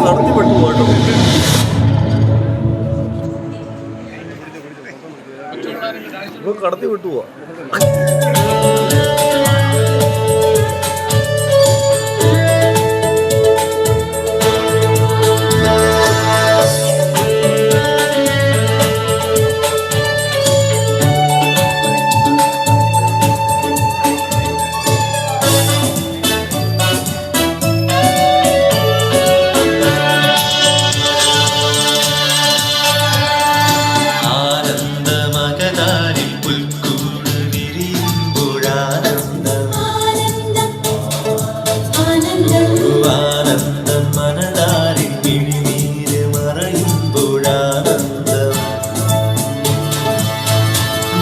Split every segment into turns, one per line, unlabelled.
നടത്തിപ്പെട്ടു പോകട്ടോ. ഇപ്പൊ കടത്തി വിട്ടു പോവാ.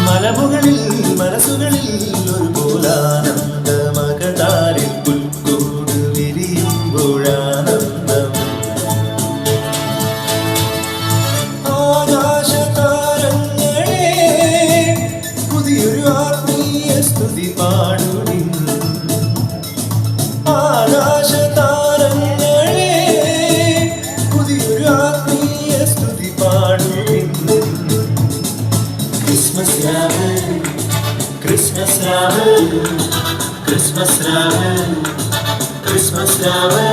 മലമുകളിൽ മനസ്സുകളിൽ ഒരു പോലാനന്ദ മകതാരിൽ പുൽക്കൂട് വിരിയുമ്പോഴാനന്ദം. ആകാശതാരങ്ങളെ പുതിയൊരു ആത്മീയ സ്തുതി പാടുവിൻ. ആകാശതാരങ്ങളെ പുതിയൊരു ആത്മീയ സ്തുതി പാടുവിൻ. Christmas രാവ്, Christmas രാവ്, Christmas രാവ്, Christmas രാവ്.